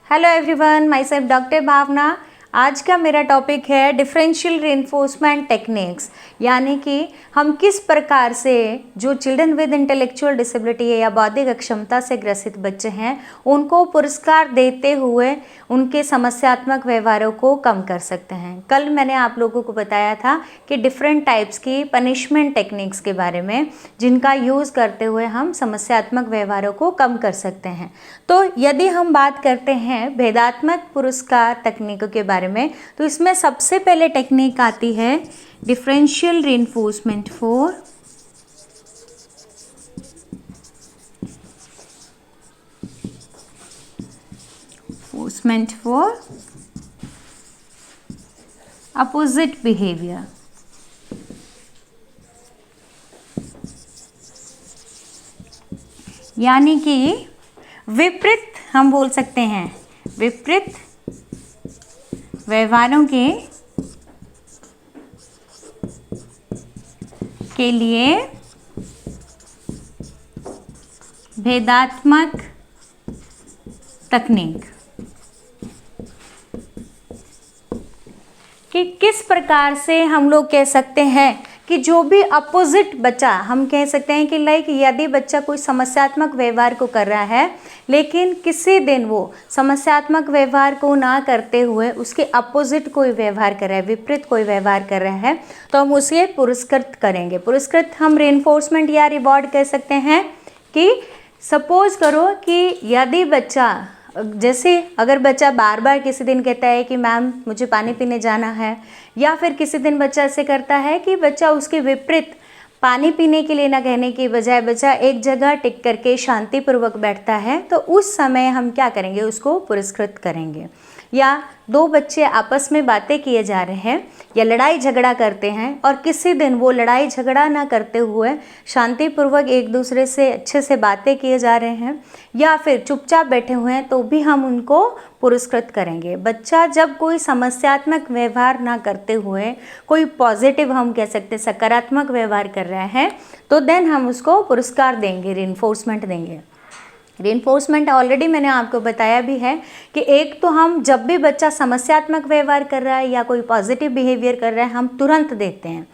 Hello everyone, my self doctor Bhavna. आज का मेरा टॉपिक है डिफरेंशियल रीइंफोर्समेंट टेक्निक्स, यानी कि हम किस प्रकार से जो चिल्ड्रन विद इंटेलेक्चुअल डिसेबिलिटी है या बौद्धिक अक्षमता से ग्रसित बच्चे हैं उनको पुरस्कार देते हुए उनके समस्यात्मक व्यवहारों को कम कर सकते हैं। कल मैंने आप लोगों को बताया था कि डिफरेंट टाइप्स की पनिशमेंट टेक्निक्स के बारे में, जिनका यूज़ करते हुए हम समस्यात्मक व्यवहारों को कम कर सकते हैं। तो यदि हम बात करते हैं भेदात्मक पुरस्कार तकनीकों के बारे में, तो इसमें सबसे पहले टेक्निक आती है differential reinforcement for opposite behaviour. यानी कि विपरीत, हम बोल सकते हैं विपरीत व्यवहारों के लिए भेदात्मक तकनीक। कि किस प्रकार से हम लोग कह सकते हैं कि जो भी अपोजिट बच्चा, हम कह सकते हैं कि लाइक यदि बच्चा कोई समस्यात्मक व्यवहार को कर रहा है लेकिन किसी दिन वो समस्यात्मक व्यवहार को ना करते हुए उसके अपोजिट कोई व्यवहार कर रहा है, विपरीत कोई व्यवहार कर रहा है, तो हम उसे पुरस्कृत करेंगे। पुरस्कृत हम रीइंफोर्समेंट या रिवॉर्ड कह सकते हैं। कि सपोज करो कि यदि बच्चा, जैसे अगर बच्चा बार बार किसी दिन कहता है कि मैम मुझे पानी पीने जाना है, या फिर किसी दिन बच्चा ऐसे करता है कि बच्चा उसके विपरीत पानी पीने के लिए ना कहने की बजाय बच्चा एक जगह टिक करके शांतिपूर्वक बैठता है, तो उस समय हम क्या करेंगे, उसको पुरस्कृत करेंगे। या दो बच्चे आपस में बातें किए जा रहे हैं या लड़ाई झगड़ा करते हैं और किसी दिन वो लड़ाई झगड़ा ना करते हुए शांतिपूर्वक एक दूसरे से अच्छे से बातें किए जा रहे हैं या फिर चुपचाप बैठे हुए हैं, तो भी हम उनको पुरस्कृत करेंगे। बच्चा जब कोई समस्यात्मक व्यवहार ना करते हुए कोई पॉजिटिव, हम कह सकते हैं सकारात्मक व्यवहार कर रहा है, तो देन हम उसको पुरस्कार देंगे, रीइंफोर्समेंट देंगे। रीइंफोर्समेंट ऑलरेडी मैंने आपको बताया भी है कि एक तो हम जब भी बच्चा समस्यात्मक व्यवहार कर रहा है या कोई पॉजिटिव बिहेवियर कर रहा है हम तुरंत देते हैं।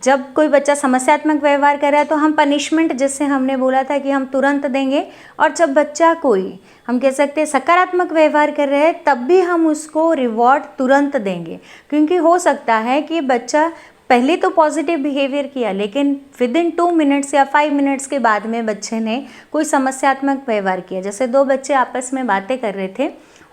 जब कोई बच्चा समस्यात्मक व्यवहार कर रहा है तो हम पनिशमेंट, जैसे हमने बोला था कि हम तुरंत देंगे। और जब बच्चा कोई, हम कह सकते हैं सकारात्मक व्यवहार कर रहे हैं, तब भी हम उसको रिवॉर्ड तुरंत देंगे। क्योंकि हो सकता है कि बच्चा पहले तो पॉजिटिव बिहेवियर किया लेकिन विदिन 2 मिनट्स या 5 मिनट्स के बाद में बच्चे ने कोई समस्यात्मक व्यवहार किया। जैसे दो बच्चे आपस में बातें कर रहे थे,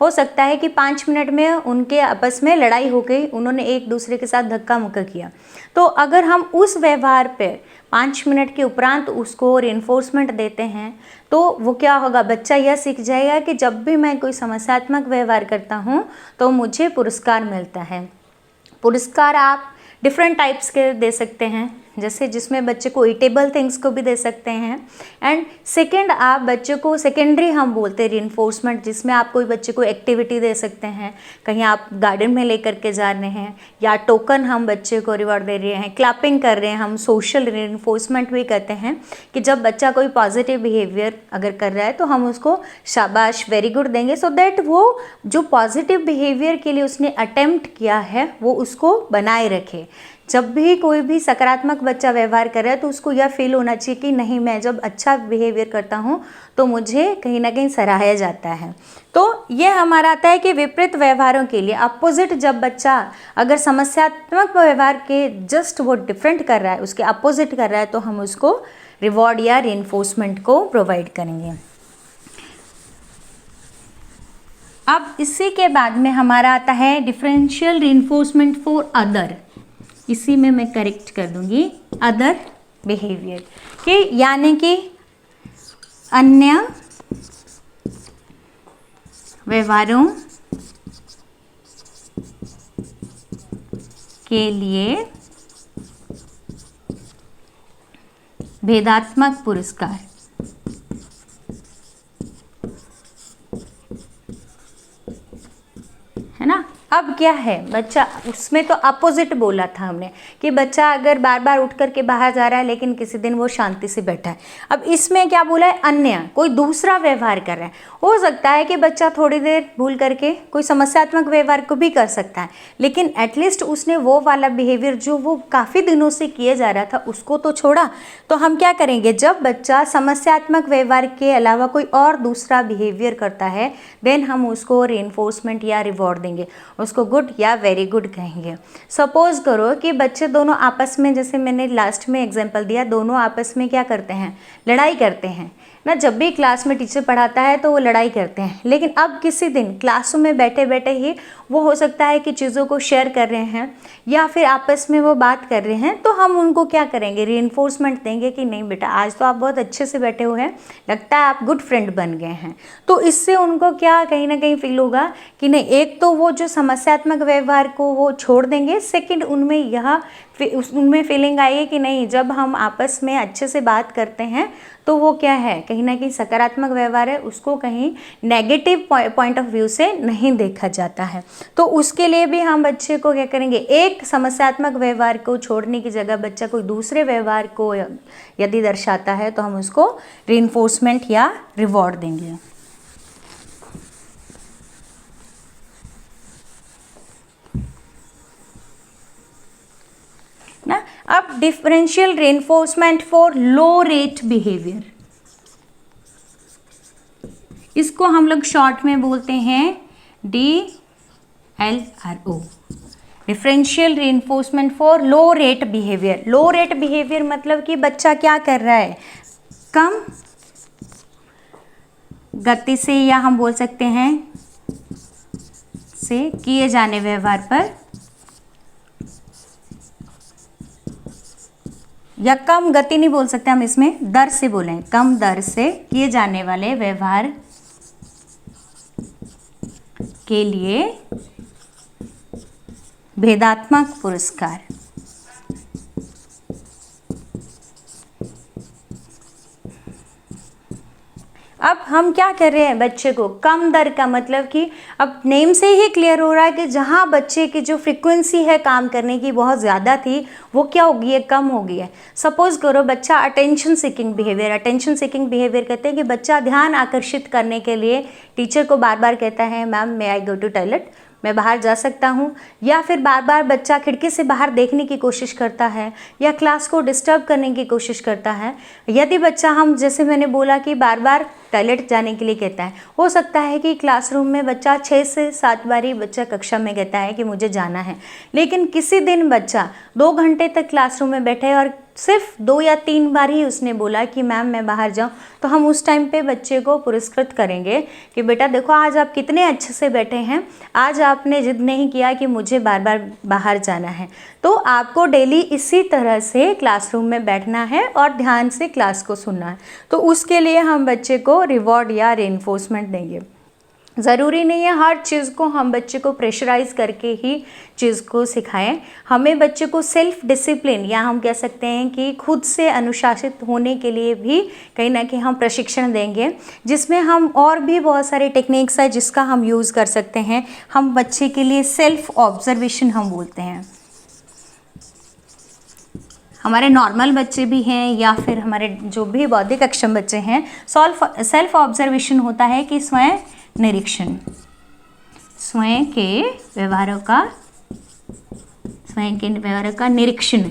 हो सकता है कि 5 मिनट में उनके आपस में लड़ाई हो गई, उन्होंने एक दूसरे के साथ धक्का मुक्का किया। तो अगर हम उस व्यवहार पे 5 मिनट के उपरांत उसको रीइंफोर्समेंट देते हैं तो वो क्या होगा, बच्चा यह सीख जाएगा कि जब भी मैं कोई समस्यात्मक व्यवहार करता हूँ तो मुझे पुरस्कार मिलता है। पुरस्कार आप डिफरेंट टाइप्स के दे सकते हैं, जैसे जिसमें बच्चे को ईटेबल थिंग्स को भी दे सकते हैं। एंड सेकंड, आप बच्चे को सेकेंडरी हम बोलते हैं रीइंफोर्समेंट, जिसमें आप कोई बच्चे को एक्टिविटी दे सकते हैं, कहीं आप गार्डन में लेकर के जा रहे हैं, या टोकन हम बच्चे को रिवॉर्ड दे रहे हैं, क्लैपिंग कर रहे हैं, हम सोशल रीइंफोर्समेंट भी कहते हैं। कि जब बच्चा कोई पॉजिटिव बिहेवियर अगर कर रहा है तो हम उसको शाबाश, वेरी गुड देंगे, सो दैट वो जो पॉजिटिव बिहेवियर के लिए उसने अटेम्प्ट किया है वो उसको बनाए रखे। जब भी कोई भी सकारात्मक बच्चा व्यवहार कर रहा है तो उसको यह फील होना चाहिए कि नहीं, मैं जब अच्छा बिहेवियर करता हूँ तो मुझे कहीं ना कहीं सराहा जाता है। तो ये हमारा आता है कि विपरीत व्यवहारों के लिए अपोजिट, जब बच्चा अगर समस्यात्मक व्यवहार के जस्ट वो डिफरेंट कर रहा है, उसके अपोजिट कर रहा है, तो हम उसको रिवॉर्ड या रीइंफोर्समेंट को प्रोवाइड करेंगे। अब इसी के बाद में हमारा आता है डिफरेंशियल रीइंफोर्समेंट फॉर अदर। इसी में मैं करेक्ट कर दूंगी, अदर बिहेवियर कि यानी कि अन्य व्यवहारों के लिए भेदात्मक पुरस्कार। है ना, अब क्या है, बच्चा उसमें तो अपोजिट बोला था हमने कि बच्चा अगर बार बार उठ कर के बाहर जा रहा है लेकिन किसी दिन वो शांति से बैठा है। अब इसमें क्या बोला है, अन्य कोई दूसरा व्यवहार कर रहा है। हो सकता है कि बच्चा थोड़ी देर भूल करके कोई समस्यात्मक व्यवहार को भी कर सकता है, लेकिन एटलीस्ट उसने वो वाला बिहेवियर जो वो काफ़ी दिनों से किए जा रहा था उसको तो छोड़ा। तो हम क्या करेंगे, जब बच्चा समस्यात्मक व्यवहार के अलावा कोई और दूसरा बिहेवियर करता है देन हम उसको रीइंफोर्समेंट या रिवॉर्ड देंगे, उसको गुड या वेरी गुड कहेंगे। सपोज करो कि बच्चे दोनों आपस में, जैसे मैंने लास्ट में एग्जांपल दिया, दोनों आपस में क्या करते हैं, लड़ाई करते हैं ना। जब भी क्लास में टीचर पढ़ाता है तो वो लड़ाई करते हैं, लेकिन अब किसी दिन क्लासरूम में बैठे बैठे ही वो हो सकता है कि चीज़ों को शेयर कर रहे हैं या फिर आपस में वो बात कर रहे हैं, तो हम उनको क्या करेंगे, रीइंफोर्समेंट देंगे कि नहीं बेटा आज तो आप बहुत अच्छे से बैठे हुए हैं, लगता है आप गुड फ्रेंड बन गए हैं। तो इससे उनको क्या कहीं ना कहीं फील होगा कि नहीं, एक तो वो जो समस्यात्मक व्यवहार को वो छोड़ देंगे, सेकंड उनमें फीलिंग आएगी कि नहीं जब हम आपस में अच्छे से बात करते हैं तो वो क्या है, कहीं ना कहीं सकारात्मक व्यवहार है, उसको कहीं नेगेटिव पॉइंट ऑफ व्यू से नहीं देखा जाता है। तो उसके लिए भी हम बच्चे को क्या करेंगे, एक समस्यात्मक व्यवहार को छोड़ने की जगह बच्चा कोई दूसरे व्यवहार को यदि दर्शाता है तो हम उसको रीइंफोर्समेंट या रिवॉर्ड देंगे ना। अब differential reinforcement for low rate behaviour, इसको हम लोग शॉर्ट में बोलते हैं DLRO, differential reinforcement for low rate behaviour. Low rate behaviour मतलब कि बच्चा क्या कर रहा है, कम गति से या हम बोल सकते हैं से किए जाने व्यवहार पर या कम गति नहीं बोल सकते हम, इसमें दर से बोलें, कम दर से किए जाने वाले व्यवहार के लिए भेदात्मक पुरस्कार। अब हम क्या कर रहे हैं, बच्चे को कम दर का मतलब कि अब नेम से ही क्लियर हो रहा है कि जहाँ बच्चे की जो फ्रीक्वेंसी है काम करने की बहुत ज़्यादा थी वो क्या हो गई है, कम हो गई है। सपोज करो बच्चा attention seeking behaviour, attention seeking behaviour कहते हैं कि बच्चा ध्यान आकर्षित करने के लिए टीचर को बार बार कहता है ma'am may I go to toilet, मैं बाहर जा सकता हूँ, या फिर बार बार बच्चा खिड़की से बाहर देखने की कोशिश करता है या क्लास को डिस्टर्ब करने की कोशिश करता है। यदि बच्चा, हम जैसे मैंने बोला कि बार बार टॉयलेट जाने के लिए कहता है, हो सकता है कि क्लासरूम में बच्चा 6 से 7 बारी बच्चा कक्षा में कहता है कि मुझे जाना है, लेकिन किसी दिन बच्चा 2 घंटे तक क्लासरूम में बैठे और सिर्फ 2 या 3 बार ही उसने बोला कि मैम मैं बाहर जाऊं, तो हम उस टाइम पे बच्चे को पुरस्कृत करेंगे कि बेटा देखो आज आप कितने अच्छे से बैठे हैं, आज आपने जिद नहीं किया कि मुझे बार बार बाहर जाना है। तो आपको डेली इसी तरह से क्लासरूम में बैठना है और ध्यान से क्लास को सुनना है। तो उसके लिए हम बच्चे को रिवॉर्ड या रीइंफोर्समेंट देंगे। ज़रूरी नहीं है हर चीज़ को हम बच्चे को प्रेशराइज करके ही चीज़ को सिखाएं, हमें बच्चे को सेल्फ डिसिप्लिन या हम कह सकते हैं कि खुद से अनुशासित होने के लिए भी कहीं ना कहीं हम प्रशिक्षण देंगे, जिसमें हम और भी बहुत सारे टेक्निक्स है जिसका हम यूज़ कर सकते हैं। हम बच्चे के लिए सेल्फ ऑब्जर्वेशन हम बोलते हैं, हमारे नॉर्मल बच्चे भी हैं या फिर हमारे जो भी बौद्धिक अक्षम बच्चे हैं, सेल्फ ऑब्जर्वेशन होता है कि स्वयं निरीक्षण, स्वयं के व्यवहारों का निरीक्षण।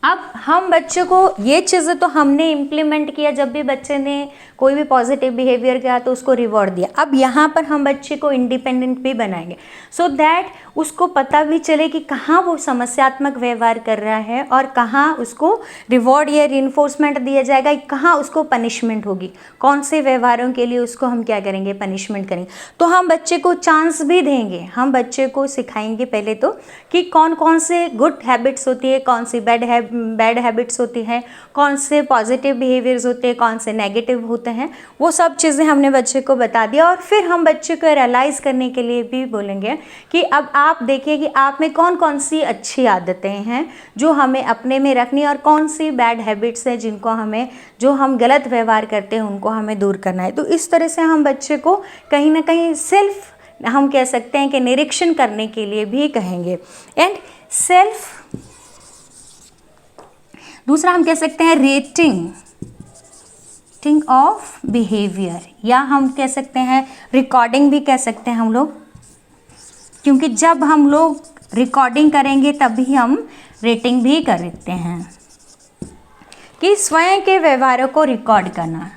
अब हम बच्चों को ये चीज़ें तो हमने इम्प्लीमेंट किया, जब भी बच्चे ने कोई भी पॉजिटिव बिहेवियर किया तो उसको रिवॉर्ड दिया। अब यहाँ पर हम बच्चे को इंडिपेंडेंट भी बनाएंगे सो दैट उसको पता भी चले कि कहाँ वो समस्यात्मक व्यवहार कर रहा है और कहाँ उसको रिवॉर्ड या रीइंफोर्समेंट दिया जाएगा, कहाँ उसको पनिशमेंट होगी, कौन से व्यवहारों के लिए उसको हम क्या करेंगे, पनिशमेंट करेंगे। तो हम बच्चे को चांस भी देंगे, हम बच्चे को सिखाएंगे पहले तो कि कौन कौन से गुड हैबिट्स होती है, कौन सी बैड हैबिट्स होती हैं, कौन से पॉजिटिव बिहेवियर्स होते हैं, कौन से नेगेटिव होते हैं, हैं, वो सब चीज़ें हमने बच्चे को बता दिया। और फिर हम बच्चे को रियलाइज़ करने के लिए भी बोलेंगे कि अब आप देखिए कि आप में कौन कौन सी अच्छी आदतें हैं जो हमें अपने में रखनी, और कौन सी बैड हैबिट्स हैं जिनको हमें, जो हम गलत व्यवहार करते हैं उनको हमें दूर करना है। तो इस तरह से हम बच्चे को कहीं ना कहीं सेल्फ, हम कह सकते हैं कि निरीक्षण करने के लिए भी कहेंगे। एंड सेल्फ, दूसरा हम कह सकते हैं रेटिंग ऑफ बिहेवियर, या हम कह सकते हैं रिकॉर्डिंग भी कह सकते हैं हम लोग, क्योंकि जब हम लोग रिकॉर्डिंग करेंगे तभी हम रेटिंग भी करते हैं। कि स्वयं के व्यवहारों को रिकॉर्ड करना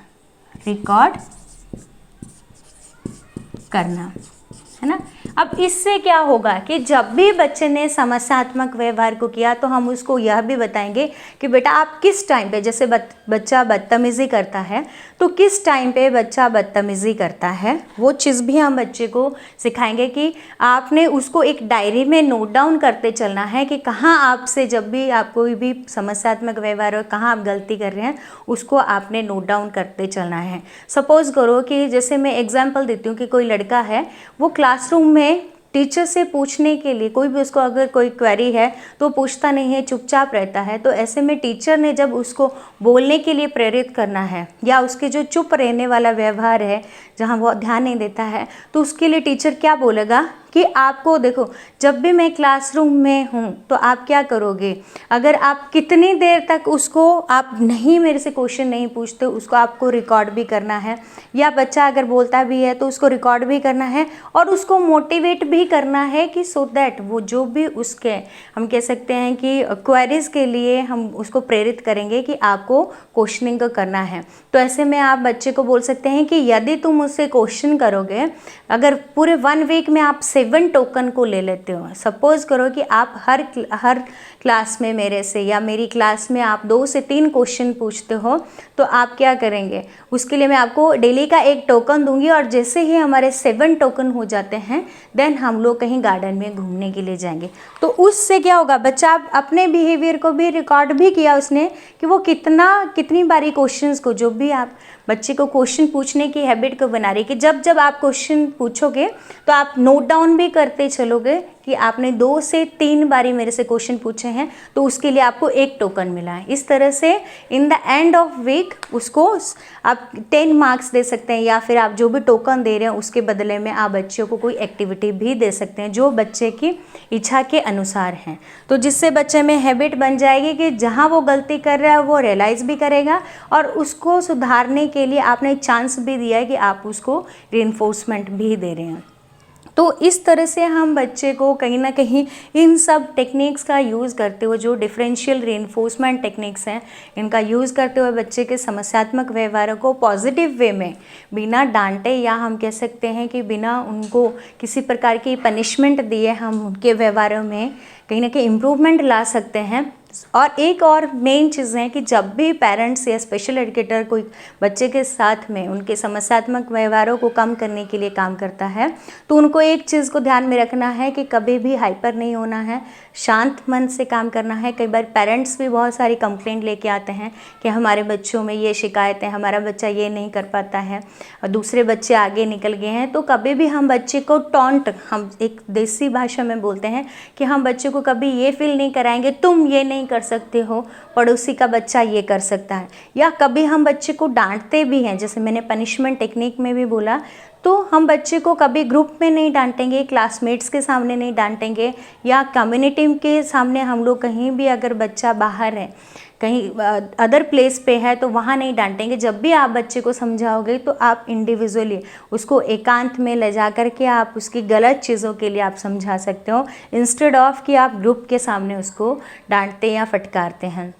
है ना। अब इससे क्या होगा कि जब भी बच्चे ने समस्यात्मक व्यवहार को किया तो हम उसको यह भी बताएंगे कि बेटा आप किस टाइम पे, जैसे बच्चा बदतमीज़ी करता है तो किस टाइम पे बच्चा बदतमीज़ी करता है, वो चीज़ भी हम बच्चे को सिखाएंगे कि आपने उसको एक डायरी में नोट डाउन करते चलना है कि कहाँ आपसे, जब भी आप कोई भी समस्यात्मक व्यवहार हो, कहाँ आप गलती कर रहे हैं, उसको आपने नोट डाउन करते चलना है। सपोज़ करो कि जैसे मैं एग्जांपल देती हूँ कि कोई लड़का है, वो क्लासरूम में टीचर से पूछने के लिए, कोई भी उसको अगर कोई क्वेरी है तो पूछता नहीं है, चुपचाप रहता है। तो ऐसे में टीचर ने जब उसको बोलने के लिए प्रेरित करना है, या उसके जो चुप रहने वाला व्यवहार है जहाँ वो ध्यान नहीं देता है, तो उसके लिए टीचर क्या बोलेगा कि आपको देखो, जब भी मैं क्लासरूम में हूँ तो आप क्या करोगे, अगर आप कितनी देर तक उसको आप नहीं, मेरे से क्वेश्चन नहीं पूछते, उसको आपको रिकॉर्ड भी करना है, या बच्चा अगर बोलता भी है तो उसको रिकॉर्ड भी करना है और उसको मोटिवेट भी करना है कि सो दैट वो जो भी उसके, हम कह सकते हैं कि क्वेरीज के लिए हम उसको प्रेरित करेंगे कि आपको क्वेश्चनिंग करना है। तो ऐसे में आप बच्चे को बोल सकते हैं कि यदि तुम मुझसे क्वेश्चन करोगे, अगर पूरे 1 वीक में आप 7 टोकन को ले लेते हो, सपोज करो कि आप हर क्लास में मेरे से या मेरी क्लास में आप 2 से 3 क्वेश्चन पूछते हो, तो आप क्या करेंगे, उसके लिए मैं आपको डेली का 1 टोकन दूंगी, और जैसे ही हमारे 7 टोकन हो जाते हैं देन हम लोग कहीं गार्डन में घूमने के लिए जाएंगे। तो उससे क्या होगा, बच्चा अपने बिहेवियर को भी रिकॉर्ड भी किया उसने कि वो कितनी बारी क्वेश्चंस को, जो भी आप बच्चे को क्वेश्चन पूछने की हैबिट को बना रही कि जब आप क्वेश्चन पूछोगे तो आप नोट डाउन भी करते चलोगे कि आपने 2 से 3 बारी मेरे से क्वेश्चन पूछे हैं, तो उसके लिए आपको 1 टोकन मिला है। इस तरह से in the end of week उसको आप 10 मार्क्स दे सकते हैं, या फिर आप जो भी टोकन दे रहे हैं उसके बदले में आप बच्चों को कोई एक्टिविटी भी दे सकते हैं जो बच्चे की इच्छा के अनुसार हैं। तो जिससे बच्चे में हैबिट बन जाएगी कि जहाँ वो गलती कर रहा है वो रियलाइज़ भी करेगा, और उसको सुधारने के लिए आपने चांस भी दिया है कि आप उसको रीइंफोर्समेंट भी दे रहे हैं। तो इस तरह से हम बच्चे को कहीं ना कहीं इन सब टेक्निक्स का यूज़ करते हुए, जो डिफरेंशियल रीइंफोर्समेंट टेक्निक्स हैं, इनका यूज़ करते हुए बच्चे के समस्यात्मक व्यवहारों को पॉजिटिव वे में, बिना डांटे, या हम कह सकते हैं कि बिना उनको किसी प्रकार की पनिशमेंट दिए, हम उनके व्यवहारों में कहीं ना कहीं इम्प्रूवमेंट ला सकते हैं। और एक और मेन चीज़ है कि जब भी पेरेंट्स या स्पेशल एजुकेटर कोई बच्चे के साथ में उनके समस्यात्मक व्यवहारों को कम करने के लिए काम करता है, तो उनको एक चीज़ को ध्यान में रखना है कि कभी भी हाइपर नहीं होना है, शांत मन से काम करना है। कई बार पेरेंट्स भी बहुत सारी कंप्लेंट लेके आते हैं कि हमारे बच्चों में ये शिकायत है, हमारा बच्चा ये नहीं कर पाता है और दूसरे बच्चे आगे निकल गए हैं। तो कभी भी हम बच्चे को टॉन्ट, हम एक देसी भाषा में बोलते हैं कि हम बच्चे को कभी ये फील नहीं कराएंगे तुम ये नहीं कर सकते हो, पड़ोसी का बच्चा ये कर सकता है। या कभी हम बच्चे को डांटते भी हैं, जैसे मैंने पनिशमेंट टेक्निक में भी बोला, तो हम बच्चे को कभी ग्रुप में नहीं डांटेंगे, क्लासमेट्स के सामने नहीं डांटेंगे, या कम्युनिटी के सामने हम लोग कहीं भी, अगर बच्चा बाहर है कहीं अदर प्लेस पे है तो वहाँ नहीं डांटेंगे। जब भी आप बच्चे को समझाओगे तो आप इंडिविजुअली उसको एकांत में ले जा कर के आप उसकी गलत चीज़ों के लिए आप समझा सकते हो, इंस्टेड ऑफ कि आप ग्रुप के सामने उसको डांटते या फटकारते हैं।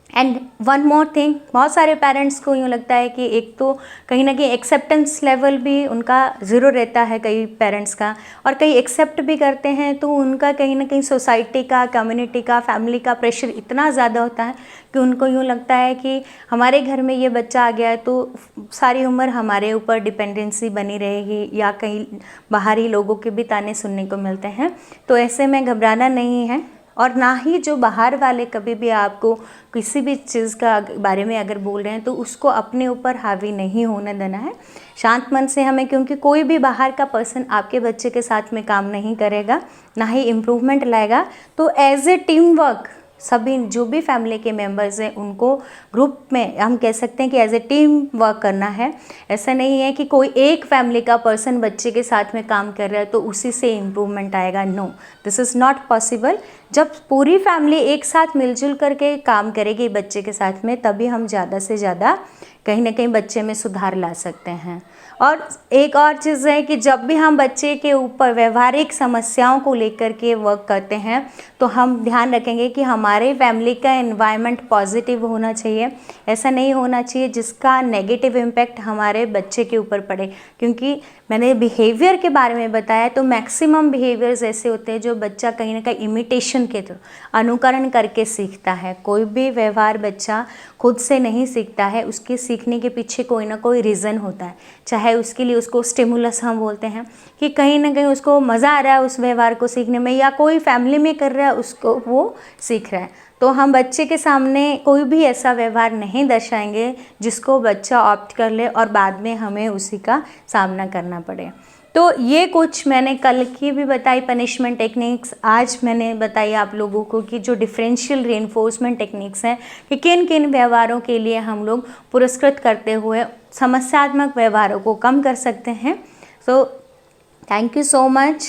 एंड वन मोर थिंग, बहुत सारे पेरेंट्स को यूँ लगता है कि एक तो कहीं ना कहीं एक्सेप्टेंस लेवल भी उनका ज़ीरो रहता है कई पेरेंट्स का, और कई एक्सेप्ट भी करते हैं तो उनका कहीं ना कहीं सोसाइटी का, कम्युनिटी का, फैमिली का प्रेशर इतना ज़्यादा होता है कि उनको यूँ लगता है कि हमारे घर में ये बच्चा आ गया है तो सारी उम्र हमारे ऊपर डिपेंडेंसी बनी रहेगी, या कहीं बाहरी लोगों के भी ताने सुनने को मिलते हैं। तो ऐसे में घबराना नहीं है, और ना ही जो बाहर वाले कभी भी आपको किसी भी चीज़ का बारे में अगर बोल रहे हैं तो उसको अपने ऊपर हावी नहीं होने देना है। शांत मन से हमें, क्योंकि कोई भी बाहर का पर्सन आपके बच्चे के साथ में काम नहीं करेगा, ना ही इम्प्रूवमेंट लाएगा। तो एज ए टीम वर्क सभी जो भी फैमिली के मेंबर्स हैं उनको ग्रुप में हम कह सकते हैं कि एज ए टीम वर्क करना है। ऐसा नहीं है कि कोई एक फैमिली का पर्सन बच्चे के साथ में काम कर रहा है तो उसी से इम्प्रूवमेंट आएगा। No, this is not possible. जब पूरी फैमिली एक साथ मिलजुल करके काम करेगी बच्चे के साथ में, तभी हम ज़्यादा से ज़्यादा कहीं ना कहीं बच्चे में सुधार ला सकते हैं। और एक और चीज़ है कि जब भी हम बच्चे के ऊपर व्यवहारिक समस्याओं को लेकर के वर्क करते हैं तो हम ध्यान रखेंगे कि हमारे फैमिली का एनवायरनमेंट पॉजिटिव होना चाहिए। ऐसा नहीं होना चाहिए जिसका नेगेटिव इम्पैक्ट हमारे बच्चे के ऊपर पड़े। क्योंकि मैंने बिहेवियर के बारे में बताया तो मैक्सिमम बिहेवियर्स ऐसे होते हैं जो बच्चा कहीं ना कहीं इमिटेशन के थ्रू अनुकरण करके सीखता है। कोई भी व्यवहार बच्चा खुद से नहीं सीखता है, उसके सीखने के पीछे कोई ना कोई रीज़न होता है। चाहे उसके लिए उसको स्टिमुलस हम बोलते हैं कि कहीं ना कहीं उसको मज़ा आ रहा है उस व्यवहार को सीखने में, या कोई फैमिली में कर रहा है उसको वो सीख रहा है। तो हम बच्चे के सामने कोई भी ऐसा व्यवहार नहीं दर्शाएंगे जिसको बच्चा ऑप्ट कर ले और बाद में हमें उसी का सामना करना पड़े। तो ये कुछ मैंने कल की भी बताई पनिशमेंट टेक्निक्स, आज मैंने बताई आप लोगों को कि जो डिफरेंशियल रीइंफोर्समेंट टेक्निक्स हैं कि किन किन व्यवहारों के लिए हम लोग पुरस्कृत करते हुए समस्यात्मक व्यवहारों को कम कर सकते हैं। So thank you so much.